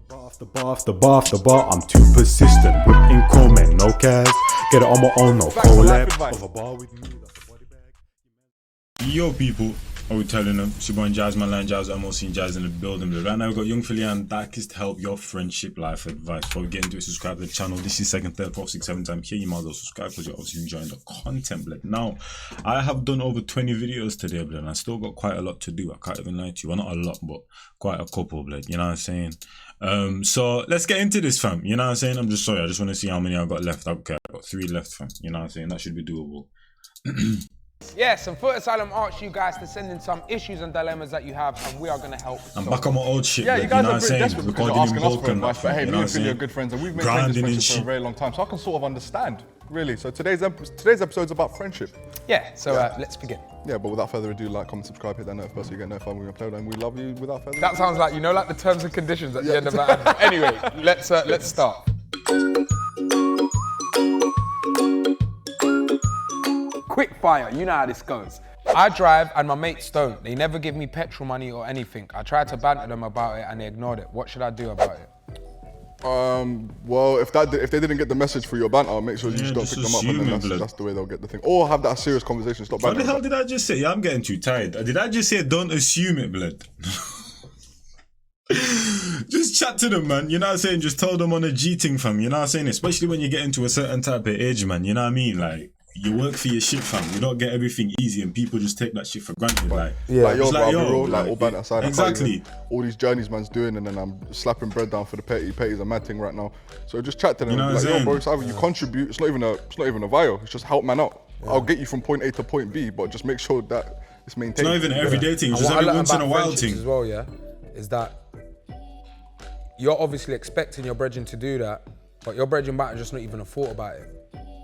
the bar, I'm too persistent. Whipping chrome, man, no cash. Get it on my own, no collab. Of a bar with me, that's the body bag. Yo, people, are we telling them? It's your boy Njies, my line Njies, MLC Njies in the building. Right now, we've got young FILLY and darkest help your friendship life advice. Before we get into it, subscribe to the channel. This is second, third, fourth, sixth, seventh time here. You might as well subscribe because you're obviously enjoying the content, blood. Now, I have done over 20 videos today, blood, and I still got quite a lot to do. I can't even lie to you. Well, not a lot, but quite a couple, blood. You know what I'm saying? So let's get into this, fam. You know what I'm saying? I'm just sorry. I just want to see how many I got left. Okay, I got 3 left, fam. You know what I'm saying? That should be doable. Yes, and Foot Asylum asked you guys to send in some issues and dilemmas that you have, and we are going to help. I'm back on my old shit. Yeah, you guys know are pretty desperate because you're asking us for advice. But hey, me and FILLY are good friends, and we've maintained this friendship for a very long time, so I can sort of understand, really. So today's episode's about friendship. Yeah, so let's begin. Yeah, but without further ado, like, comment, subscribe, hit that notification bell so you get notified when we upload, and we love you without further ado. That sounds like, you know, like the terms and conditions at the end of that. Anyway, let's start. Quick fire, you know how this goes. I drive and my mates don't. They never give me petrol money or anything. I tried to banter them about it and they ignored it. What should I do about it? Well, if they didn't get the message for your banter, make sure you just don't pick them up, and then that's the way they'll get the thing. Or have that serious conversation. Stop bantering. What the hell did I just say? Yeah, I'm getting too tired. Did I just say don't assume it, blood? Just chat to them, man. You know what I'm saying? Just tell them on a G thing, fam. You know what I'm saying? Especially when you get into a certain type of age, man. You know what I mean? Like, you work for your shit, fam. You don't get everything easy, and people just take that shit for granted. Like, yeah, like, yo, like, bro, like all banter aside. Exactly. All these journeys man's doing, and then I'm slapping bread down for the petty. Petty's a mad thing right now. So just chat to them. You know like, yo, bro, it's either you contribute. It's not even a bio. It's just help man out. Yeah. I'll get you from point A to point B, but just make sure that it's maintained. It's not even an everyday thing. It's just every once in a while thing. As well, yeah, is that you're obviously expecting your brethren to do that, but your brethren might have just not even have thought about it.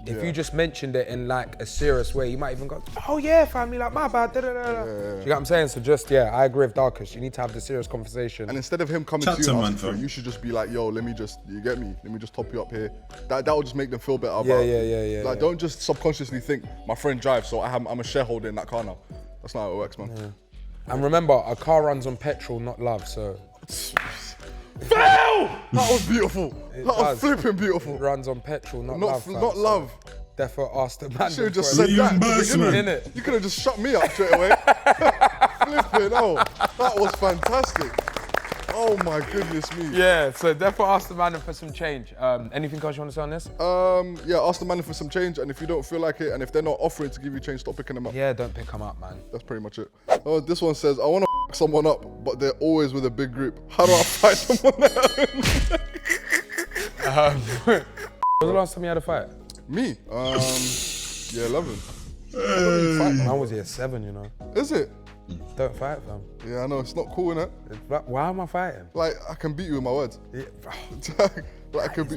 If you just mentioned it in like a serious way, you might even go, oh yeah, family, like my bad, da da da da. Do you know what I'm saying? So just, I agree with Darkest. You need to have the serious conversation. And instead of him coming to you, man, you should just be like, yo, let me just, you get me? Let me just top you up here. That will just make them feel better about it. Like, don't just subconsciously think, my friend drives, so I'm a shareholder in that car now. That's not how it works, man. Yeah. And remember, a car runs on petrol, not love, so. Fail! That was beautiful. That was flipping beautiful. It runs on petrol, not love. Not love. Therefore, ask the man. You should have just said that at the beginning. You could have just shut me up straight away. Flipping, that was fantastic. Oh my goodness me. Yeah, so therefore ask the man for some change. Anything else you want to say on this? Yeah, ask the man for some change, and if you don't feel like it, and if they're not offering to give you change, stop picking them up. Yeah, don't pick them up, man. That's pretty much it. Oh, this one says, I want to someone up, but they're always with a big group. How do I fight someone out? When was the last time you had a fight? Me? Yeah, 11. I was here 7, you know. Is it? Don't fight, fam. Yeah, I know, it's not cool, innit? Why am I fighting? Like, I can beat you with my words. Yeah. Like, I can be.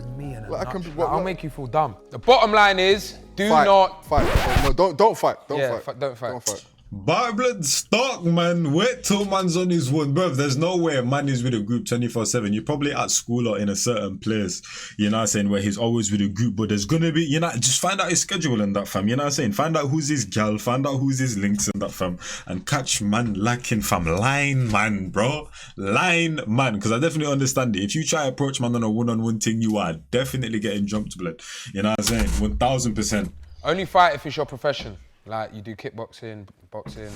Like, I can be. I'll make you feel dumb. The bottom line is, do not fight. No, don't fight. Don't fight. Don't fight. Don't fight. Barblood stock, man. Wait till man's on his one, bruv. There's no way a man is with a group 24/7. You're probably at school or in a certain place, you know what I'm saying, where he's always with a group, but there's gonna be, you know, just find out his schedule and that, fam. You know what I'm saying? Find out who's his gal, find out who's his links and that, fam. And catch man lacking, fam. Line man, bro. Line man. Because I definitely understand it. If you try to approach man on a one-on-one thing, you are definitely getting jumped, blood. You know what I'm saying? 1000%. Only fight if it's your profession. Like, you do kickboxing, boxing,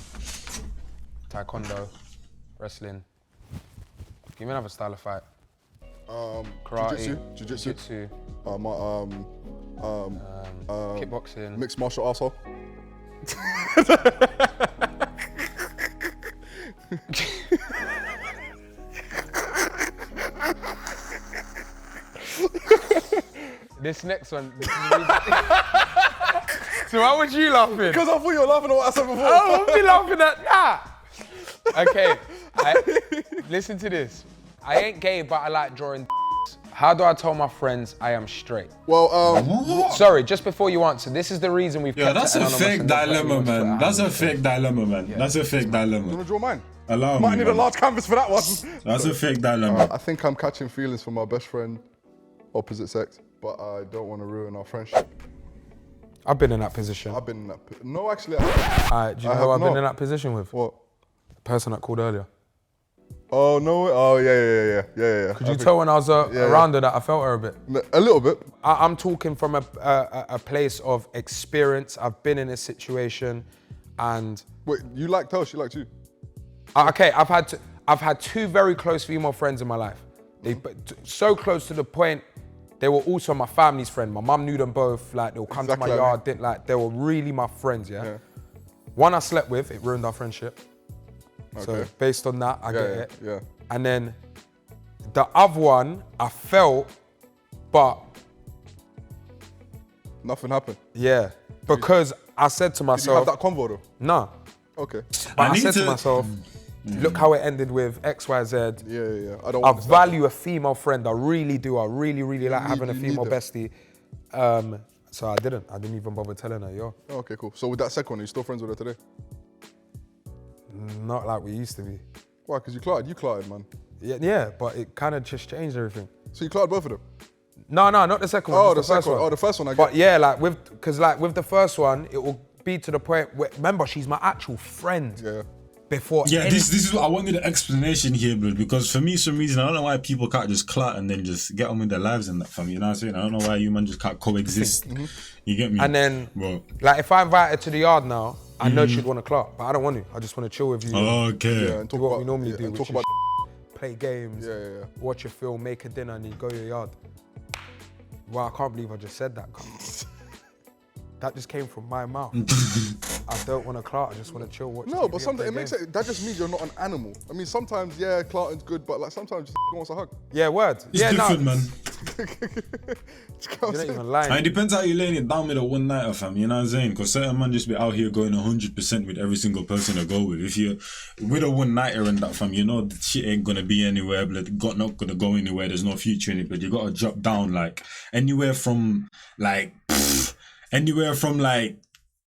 taekwondo, wrestling. Give me another style of fight. Karate, jiu-jitsu, kickboxing, mixed martial arsehole. This next one. So why was you laughing? Because I thought you were laughing at what I said before. Oh, I'm laughing at that. Okay, listen to this. I ain't gay, but I like drawing. How do I tell my friends I am straight? Well, sorry, just before you answer, this is the reason we've kept that's a fake dilemma, man. That's a fake dilemma, man. That's a fake dilemma. You want to draw mine? Allow me, might need a large canvas for that one. That's a fake dilemma. I think I'm catching feelings for my best friend, opposite sex, but I don't want to ruin our friendship. I've been in that position. I've been in that. No, actually. Do you know who I've been in that position with? What? The person that called earlier. Oh no! Oh yeah. Could you tell when I was around her that I felt her a bit? A little bit. I'm talking from a place of experience. I've been in a situation, and Wait, you liked her? She liked you? okay, I've had two very close female friends in my life. They so close to the point they were also my family's friend. My mum knew them both. Like they'll come to my yard. They were really my friends. Yeah. One I slept with, it ruined our friendship. Okay. So based on that, I get it. Yeah. And then the other one, I felt, but nothing happened. Yeah, because I said to myself, did you have that convo though? No. Okay. But I said to myself, look how it ended with X, Y, Z. Yeah. I value a female friend. I really do. I really like having a female bestie. So I didn't even bother telling her, yo. Oh, okay, cool. So with that second one, are you still friends with her today? Not like we used to be. Why? Because you clarted, man. Yeah, but it kind of just changed everything. So you clarted both of them? No, not the second one. Oh, the first one. Oh, the first one, I get. But yeah, with the first one, it will be to the point where, remember, she's my actual friend. Yeah. Before this is what I wanted an explanation here, bro, because for me, some reason, I don't know why people can't just clot and then just get on with their lives and that, fam. You know what I'm saying? I don't know why you man just can't coexist. You get me? And then, like, if I invite her to the yard now, I know she'd want to clot, but I don't want to. I just want to chill with you. Okay. Yeah, and talk what we normally do, and which talk about is play games, watch a film, make a dinner, and you go to your yard. Wow, I can't believe I just said that. That just came from my mouth. I don't want to clot, I just want to chill, watch No, TV, but sometimes it makes it, that just means you're not an animal. I mean, sometimes, yeah, clarting's good, but like sometimes just wants a hug. Yeah, word. It's different, man. You're not even lying. And it depends how you're laying it down with a one-nighter, fam, you know what I'm saying? Because certain man just be out here going 100% with every single person I go with. If you're with a one-nighter and that, fam, you know the shit ain't gonna be anywhere, but not gonna go anywhere, there's no future in it, but you gotta drop down, like, anywhere from,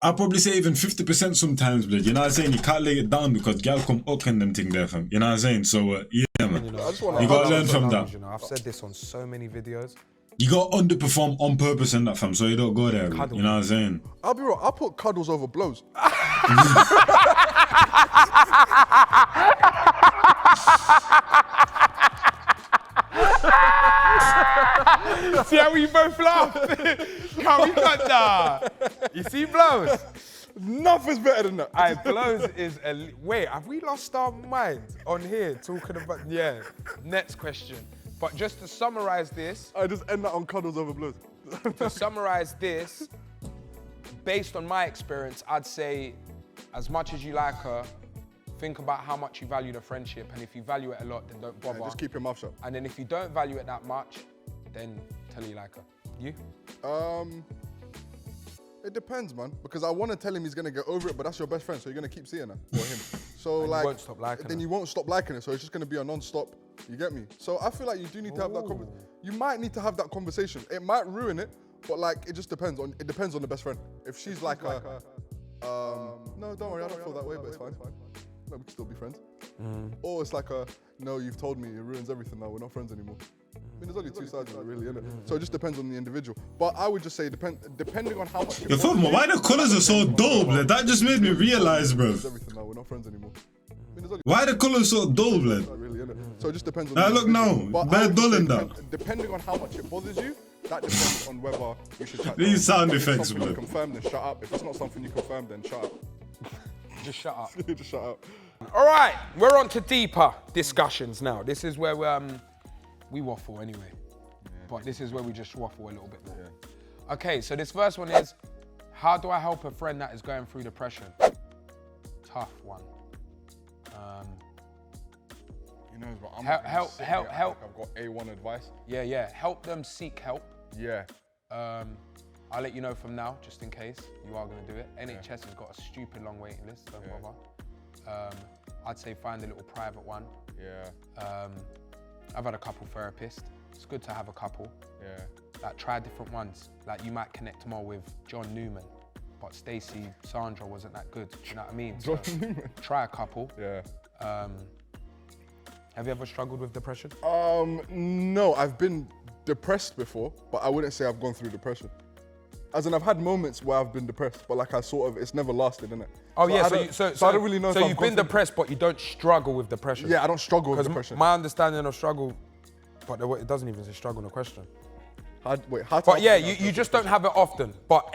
I'll probably say even 50% sometimes, blood. You know what I'm saying? You can't lay it down because gal come up and them thing there, fam. You know what I'm saying? So, yeah, man. You gotta learn from that. You know, I've said this on so many videos. You gotta underperform on purpose and that, fam, so you don't go there. Bro. You know what I'm saying? I'll be real, I'll put cuddles over blows. See how we both laughed? Can we cut that? You see blows? Nothing's better than that. Aye, blows is wait, have we lost our mind on here talking about, next question. But just to summarize this. I just end that on cuddles over blows. To summarize this, based on my experience, I'd say as much as you like her, think about how much you value the friendship, and if you value it a lot, then don't bother. Yeah, just keep your mouth shut. And then if you don't value it that much, then tell her you like her. You? It depends, man. Because I want to tell him he's gonna get over it, but that's your best friend, so you're gonna keep seeing her or him. So like, you won't stop liking then her. you won't stop liking it. So it's just gonna be a non-stop. You get me? So I feel like you do need to have that conversation. You might need to have that conversation. It might ruin it, but like it just depends on. It depends on the best friend. If she's like no, don't worry, I don't feel that way, but it's fine. No, we can still be friends. Or it's like no, you've told me, it ruins everything now, we're not friends anymore. I mean, there's only two sides of it, really, innit? So it just depends on the individual. But I would just say, depending on how much... Yo, fam, why the colours are so dull, blood? That just made me realise, bro. Everything now, we're not friends anymore. I mean, why the colours so dull, blood? Not really, innit? So it just depends on... Now look now, bare dull in that. Depending on how much it bothers you, that depends on whether you should... These sound effects, blood. If it's something you confirm, then shut up. If it's not something you confirm, then shut up. Just shut up. Just shut up. All right, we're on to deeper discussions now. This is where we waffle anyway. But this is where we just waffle a little bit more. Yeah. Okay, so this first one is, how do I help a friend that is going through depression? Tough one. You know, but I'm help. I've got A1 advice. Yeah. Help them seek help. Yeah. I'll let you know from now, just in case you are going to do it. NHS has got a stupid long waiting list, don't bother. I'd say find a little private one. Yeah. I've had a couple therapists. It's good to have a couple. Yeah. Like, try different ones. Like, you might connect more with John Newman, but Stacey, Sandra wasn't that good. Do you know what I mean? John Newman. Try a couple. Yeah. Have you ever struggled with depression? No, I've been depressed before, but I wouldn't say I've gone through depression. As in, I've had moments where I've been depressed, but like it's never lasted, innit? Oh so yeah, so I don't really know. So you've been depressed, but you don't struggle with depression. Yeah, I don't struggle with depression. My understanding of struggle, but it doesn't even say struggle in the question. But yeah, you just don't have it often. But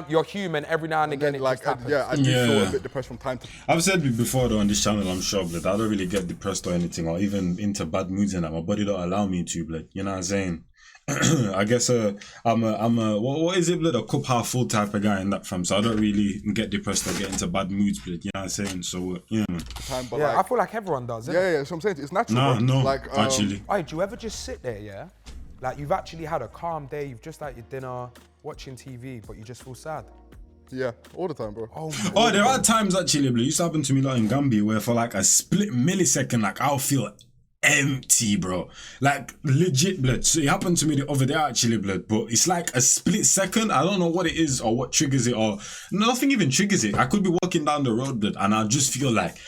you're human. Every now and again, it just happens. Yeah, I do feel a bit depressed from time to time. I've said it before though on this channel, I'm sure, blood. I don't really get depressed or anything, or even into bad moods and that. My body don't allow me to, blood. You know what I'm saying? I guess I'm a what is it, blood? A cup half full type of guy in that, fam. So I don't really get depressed or get into bad moods, blood. You know what I'm saying? So yeah, I feel like everyone does. Yeah. So I'm saying it's natural. No, like, actually. Hey, do you ever just sit there, yeah? Like you've actually had a calm day, you've just had your dinner, watching TV, but you just feel sad? Yeah, all the time, bro. Oh, there are times actually, blood. It used to happen to me like in Gambia, where for like a split millisecond, like I'll feel empty, bro. Like legit, blood. So it happened to me the other day actually, blood, but it's like a split second. I don't know what it is or what triggers it, or nothing even triggers it. I could be walking down the road, blood, and I'll just feel like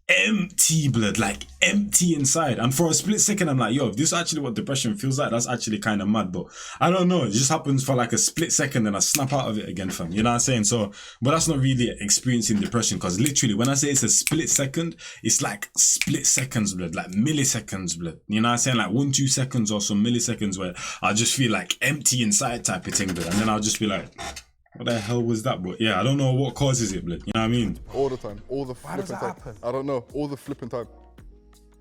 empty, blood, like empty inside. And for a split second, I'm like, yo, if this is actually what depression feels like, that's actually kind of mad. But I don't know, it just happens for like a split second and I snap out of it again, fam. You know what I'm saying? So, but that's not really experiencing depression, because literally when I say it's a split second, it's like split seconds, blood, like milliseconds, blood. You know what I'm saying? Like 1-2 seconds or some milliseconds where I'll just feel like empty inside type of thing, blood. And then I'll just be like, what the hell was that, bro? Yeah, I don't know what causes it, blood. You know what I mean? All the time. All the flipping time. Why does that happen? I don't know. All the flipping time.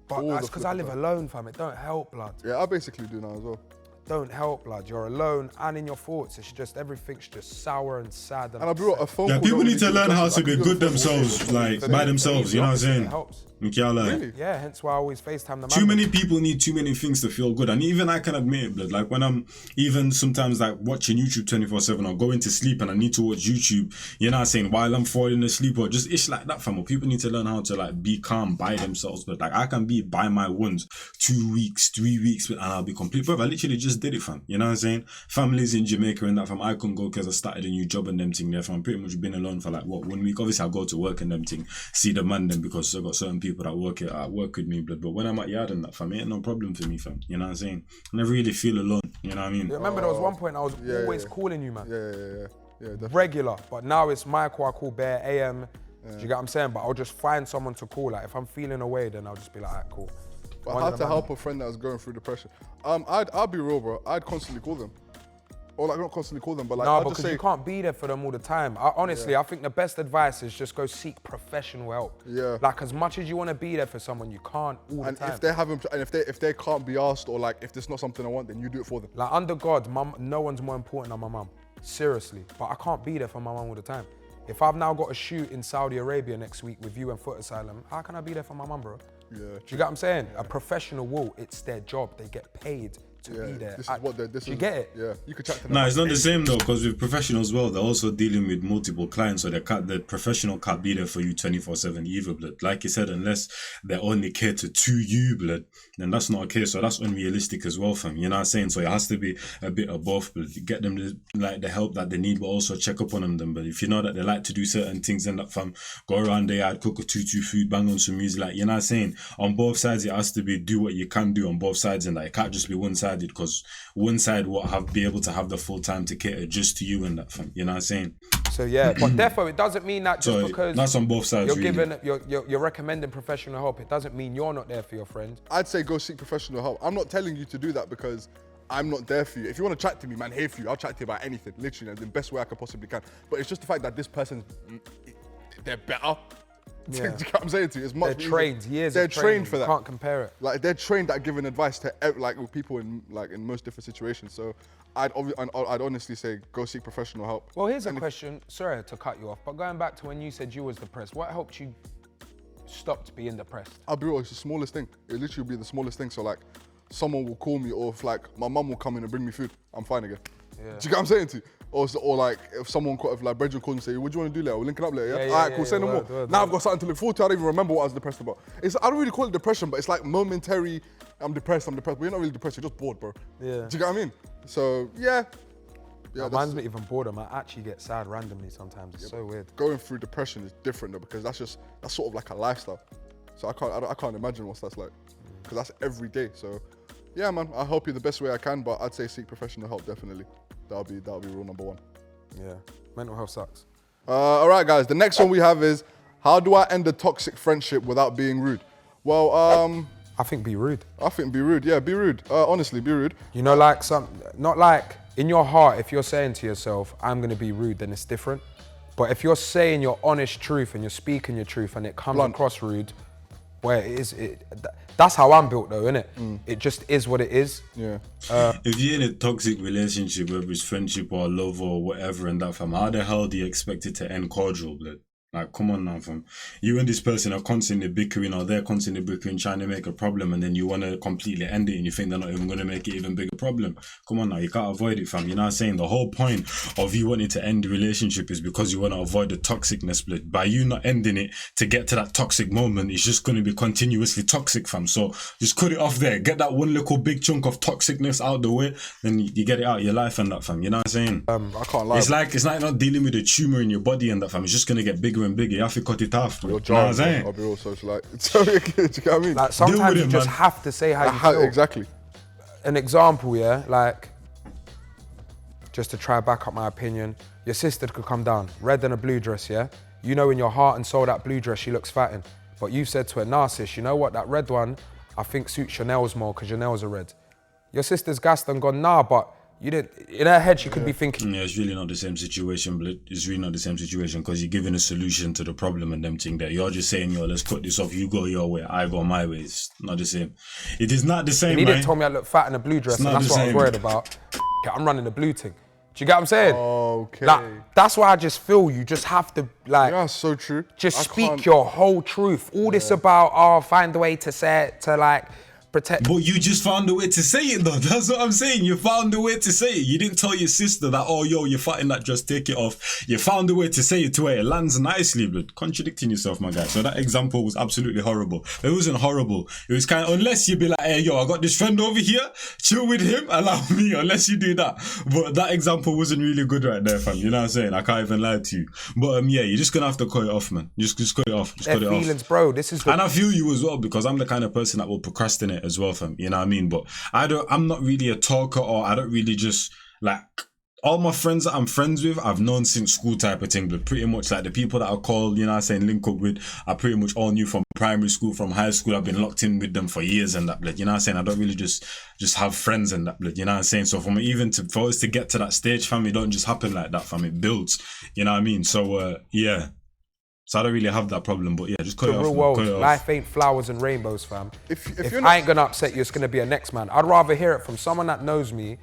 But that's because I live alone, fam. It don't help, blood. Yeah, I basically do now as well. Don't help, blood. You're alone and in your thoughts. It's just everything's just sour and sad. And I brought a phone. Yeah, people need to learn how to be good themselves, like by themselves. You know what I'm saying? It helps. Really? Yeah, hence why I always FaceTime the man. Too many people need too many things to feel good. And even I can admit it, blood. Like when I'm even sometimes like watching YouTube 24/7 or going to sleep and I need to watch YouTube, you know what I'm saying, while I'm falling asleep or just ish like that, fam. People need to learn how to like be calm by themselves. But like I can be by my ones 2 weeks, 3 weeks, and I'll be complete. Bro, I literally just did it, fam. You know what I'm saying? Families in Jamaica and that, fam. I couldn't go because I started a new job and them thing there, fam. Pretty much been alone for like, 1 week. Obviously I go to work and them thing, see the man then, because I got certain people that work with me, blood. But when I'm at yard and that, fam, it ain't no problem for me, fam. You know what I'm saying? I never really feel alone. You know what I mean? Yeah, remember there was one point I was always calling you, man. Yeah, definitely. Regular. But now it's Michael, I call Bear, AM. Do you get what I'm saying? But I'll just find someone to call. Like if I'm feeling away, then I'll just be like, alright, cool. But how to help a friend that was going through depression? I'll be real, bro. I'd constantly call them. Or like not constantly call them, but like no, I'll because just say, you can't be there for them all the time. Honestly, I think the best advice is just go seek professional help. Yeah. Like as much as you want to be there for someone, you can't all the time. If they haven't, and if they can't be asked, or like if it's not something I want, then you do it for them. Like under God, no one's more important than my mum. Seriously, but I can't be there for my mum all the time. If I've now got a shoot in Saudi Arabia next week with you and Foot Asylum, how can I be there for my mum, bro? Yeah. Do you get what I'm saying? A professional will, it's their job. They get paid to be there. This is what they're. You get it? Yeah, you could chat to them. No, it's not the same though, because with professionals, well, they're also dealing with multiple clients, so the professional can't be there for you 24/7 either, blood. Like you said, unless they only cater to you, blood, then that's not okay. So that's unrealistic as well, fam. You know what I'm saying? So it has to be a bit of both, blood. Get them the help that they need, but also check up on them. But if you know that they like to do certain things, then that, fam, go around there, I'd cook a 2-2 food, bang on some music, like, you know what I'm saying? On both sides, it has to be do what you can do on both sides, and that it can't just be one-sided, because one side will be able to have the full time to cater just to you and that, fam. You know what I'm saying? So yeah, but therefore it doesn't mean that just because that's on both sides. You're recommending professional help, it doesn't mean you're not there for your friend. I'd say go seek professional help. I'm not telling you to do that because I'm not there for you. If you want to chat to me, man, here for you. I'll chat to you about anything, literally, in the best way I could possibly can. But it's just the fact that this person's, they're better. Yeah. Do you get what I'm saying to you? It's much they're trained, years they're of training. trained for that. Can't compare it. Like they're trained at giving advice to like people in most different situations. So I'd honestly say go seek professional help. Well, here's a question. Sorry to cut you off, but going back to when you said you was depressed, what helped you stop being depressed? I'll be real, it's the smallest thing. It literally be the smallest thing. So like, someone will call me, or if like my mum will come in and bring me food, I'm fine again. Yeah. Do you get what I'm saying to you? Or like if someone, if like Brendan calls and say, what do you want to do later? We're linking up later, yeah? Alright, cool, say no more. Now I've got something to look forward to. I don't even remember what I was depressed about. I don't really call it depression, but it's like momentary, I'm depressed, but you're not really depressed, you're just bored, bro. Yeah. Do you get what I mean? So, yeah. Mine's not even boredom. I actually get sad randomly sometimes. It's so weird. Going through depression is different though, because that's sort of like a lifestyle. So I can't imagine what that's like, because that's every day. So, yeah, man, I'll help you the best way I can, but I'd say seek professional help, definitely. That'll be rule number one. Yeah, mental health sucks. All right, guys. The next one we have is, how do I end a toxic friendship without being rude? Well, I think be rude. I think be rude. Yeah, be rude. Honestly, be rude. You know, like not like in your heart, if you're saying to yourself, I'm gonna be rude, then it's different. But if you're saying your honest truth and you're speaking your truth and it comes across rude, where it is, that's how I'm built though, innit? It just is what it is. Yeah. If you're in a toxic relationship, whether it's friendship or love or whatever, and that, fam, how the hell do you expect it to end cordial, blood? Like, come on now, fam. You and this person are constantly bickering, or they're constantly bickering, trying to make a problem, and then you want to completely end it, and you think they're not even going to make it even bigger problem. Come on now, you can't avoid it, fam. You know what I'm saying? The whole point of you wanting to end the relationship is because you want to avoid the toxicness, blood. By you not ending it to get to that toxic moment, it's just going to be continuously toxic, fam. So just cut it off there. Get that one little big chunk of toxicness out the way, then you get it out of your life and that, fam. You know what I'm saying? I can't lie. It's like not dealing with a tumor in your body and that, fam. It's just going to get bigger and bigger. You have to cut it off. You're jarring, I'll be real social. Like, do you get what I mean? Like sometimes you just have to say how you feel. Exactly. An example, yeah, like, just to try back up my opinion, your sister could come down, red and a blue dress, yeah? You know in your heart and soul that blue dress, she looks fatting. But you said to her, nah sis, you know what, that red one, I think suits your nails more because your nails are red. Your sister's gassed and gone, nah, but you didn't, in her head she could be thinking. Yeah, it's really not the same situation, but it's really not the same situation because you're giving a solution to the problem and them thing that you're just saying, yo, let's cut this off, you go your way, I go my way. It's not the same. It is not the same, and he didn't tell me I look fat in a blue dress, and that's what I was worried about. I'm running the blue thing. Do you get what I'm saying? Okay. Like, that's why I just feel you just have to, like, yeah, so true. Just speak your whole truth. All this about, find a way to say it, to like, protect. But you just found a way to say it though. That's what I'm saying. You found a way to say it. You didn't tell your sister that, oh, yo, you're fat in that dress, take it off. You found a way to say it to where it lands nicely, blood. Contradicting yourself, my guy. So that example was absolutely horrible. It wasn't horrible. It was kind of, unless you be like, hey, yo, I got this friend over here, chill with him, allow me, unless you do that. But that example wasn't really good right there, fam. You know what I'm saying? I can't even lie to you. But yeah, you're just gonna have to cut it off, man. Just cut it off. Just cut it off. Feelings, bro. This is and I feel you as well, because I'm the kind of person that will procrastinate as well, fam. You know what I mean? But I'm not really a talker, or I don't really just, like, all my friends that I'm friends with, I've known since school type of thing, but pretty much like the people that I call, you know what I'm saying, link up with, I pretty much all knew from primary school, from high school. I've been locked in with them for years and that, blood. You know what I'm saying? I don't really just have friends and that, blood. You know what I'm saying? So for us to get to that stage, fam, it don't just happen like that, fam. It builds. You know what I mean? So, yeah. So I don't really have that problem, but yeah, just cut it off. The real world, life ain't flowers and rainbows, fam. If I ain't gonna upset you, it's gonna be a next man. I'd rather hear it from someone that knows me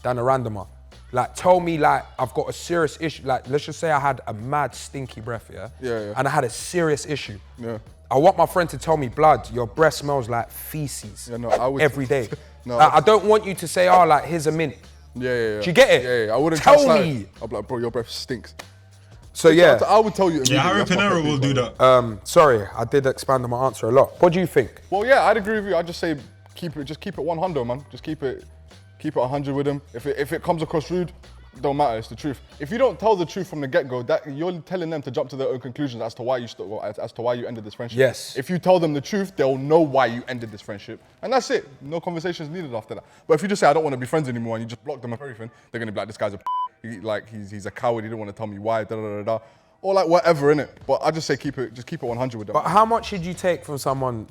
than a randomer. Like, tell me, like, I've got a serious issue. Like, let's just say I had a mad stinky breath, yeah? Yeah. And I had a serious issue. Yeah. I want my friend to tell me, blood, your breath smells like feces. Yeah, no, I would, every day. No, I don't want you to say, oh, like, here's a mint. Yeah. Do you get it? Yeah. I wouldn't tell me. I'll be like, bro, your breath stinks. So yeah, I would tell you. Yeah, Harry Panera will do that. Sorry, I did expand on my answer a lot. What do you think? Well, yeah, I'd agree with you. I'd just say keep it 100, man. Just keep it 100 with them. If it comes across rude, don't matter. It's the truth. If you don't tell the truth from the get-go, that you're telling them to jump to their own conclusions as to why you ended this friendship. Yes. If you tell them the truth, they'll know why you ended this friendship, and that's it. No conversations needed after that. But if you just say I don't want to be friends anymore and you just block them of everything, they're gonna be like, this guy's he's a coward. He didn't want to tell me why. Or like whatever, innit? But I just say keep it 100 with them. But how much should you take from someone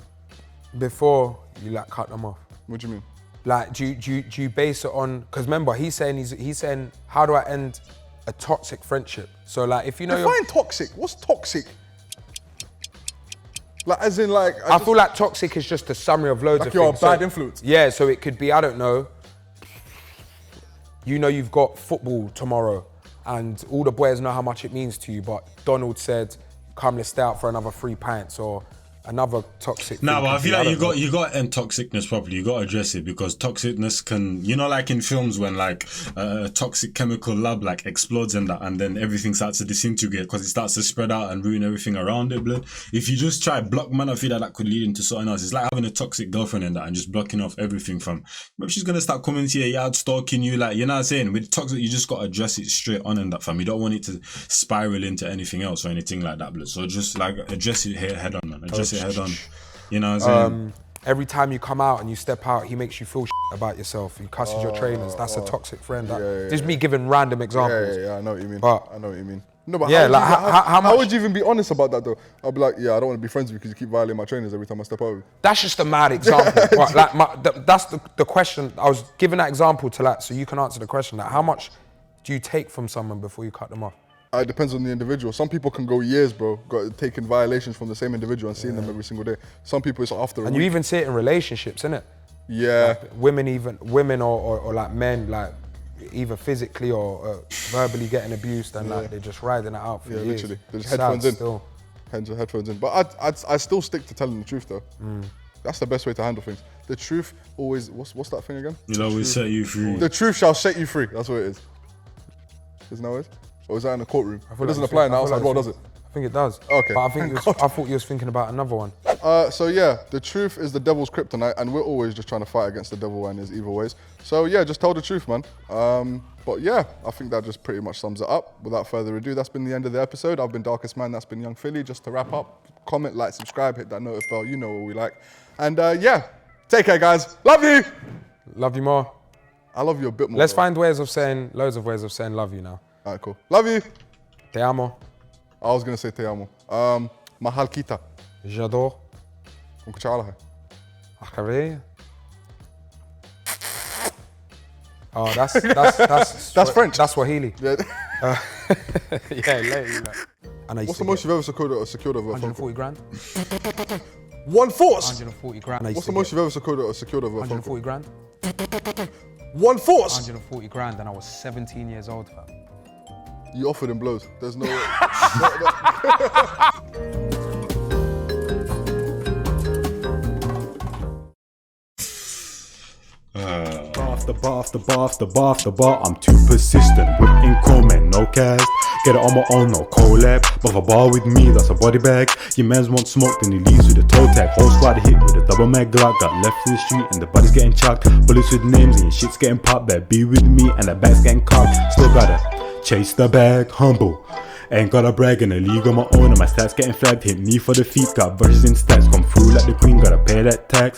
before you like cut them off? What do you mean? Like, do you base it on? Because remember, he's saying, how do I end a toxic friendship? So like, if you know, define toxic. What's toxic? Like, as in, like, I feel like toxic is just a summary of loads of things. Like you're a bad influence. Yeah, so it could be, I don't know. You know, you've got football tomorrow, and all the boys know how much it means to you, but Donald said, come, let's stay out for another 3 pints, or another toxic thing. But I feel like you got to end toxicness properly. You got to address it, because toxicness can, you know, like in films when like a toxic chemical lab like explodes and that, and then everything starts to disintegrate because it starts to spread out and ruin everything around it, blood. If you just try block, man, I feel like that could lead into something else. It's like having a toxic girlfriend and that, and just blocking off everything from, maybe she's gonna start coming to your yard, stalking you, like, you know what I'm saying? With toxic, you just got to address it straight on and that, fam. You don't want it to spiral into anything else or anything like that, blood. So just like address it head on, man. Address it head on. You know what I'm saying? every time you come out and you step out, he makes you feel about yourself. He cusses your trainers. That's a toxic friend. Just me giving random examples. Yeah, I know what you mean. But I know what you mean. No, but yeah, how would you even be honest about that though? I'll be like, yeah, I don't want to be friends with you because you keep violating my trainers every time I step over. That's just a mad example. Right, like that's the question. I was giving that example to like, so you can answer the question. Like, how much do you take from someone before you cut them off? It depends on the individual. Some people can go years, bro, taking violations from the same individual and seeing them every single day. Some people it's after a week. And you even see it in relationships, innit? Yeah. Like women or like men, like either physically or verbally getting abused and like they're just riding it out for years. Literally. They're just headphones in. Still. Headphones in. But I still stick to telling the truth though. That's the best way to handle things. The truth always, what's that thing again? It'll always set you free. The truth shall set you free. That's what it is. Isn't that what it is? Or is that in the courtroom? It doesn't apply in the outside world, does it? I think it does. Okay. But I thought you was thinking about another one. So yeah, the truth is the devil's kryptonite, and we're always just trying to fight against the devil and his evil ways. So yeah, just tell the truth, man. But yeah, I think that just pretty much sums it up. Without further ado, that's been the end of the episode. I've been Darkest Man, that's been Young Philly. Just to wrap up, comment, like, subscribe, hit that notif bell, you know what we like. And yeah, take care, guys. Love you. Love you more. I love you a bit more. Let's find loads of ways of saying love you now. All right, cool. Love you. Te amo. I was gonna say te amo. Mahal kita. J'adore. Com que tchau, Acabei. Oh, that's French. That's Swahili. Yeah. Yeah, later. What's the most you've ever secured over a phone call? 140 grand. One force. 140 grand. What's the most you've ever secured over a phone call? 140 grand. One force. 140 grand, and I was 17 years old, fam. You offered him blows. There's no. Off the bar, I'm too persistent. Whipping comment, no cast. Get it on my own, no collab. But if a bar with me, that's a body bag. Your man's want smoke, then he leaves with a toe tag. Whole squad hit with a double mag Glock. Got left in the street and the body's getting chucked. Bullets with names and your shit's getting popped. Better be with me and the bag's getting cocked. Still gotta chase the bag, humble. Ain't gotta brag in a league on my own and my stats getting flagged. Hit me for the feet, got verses in stats. Come through like the queen, gotta pay that tax.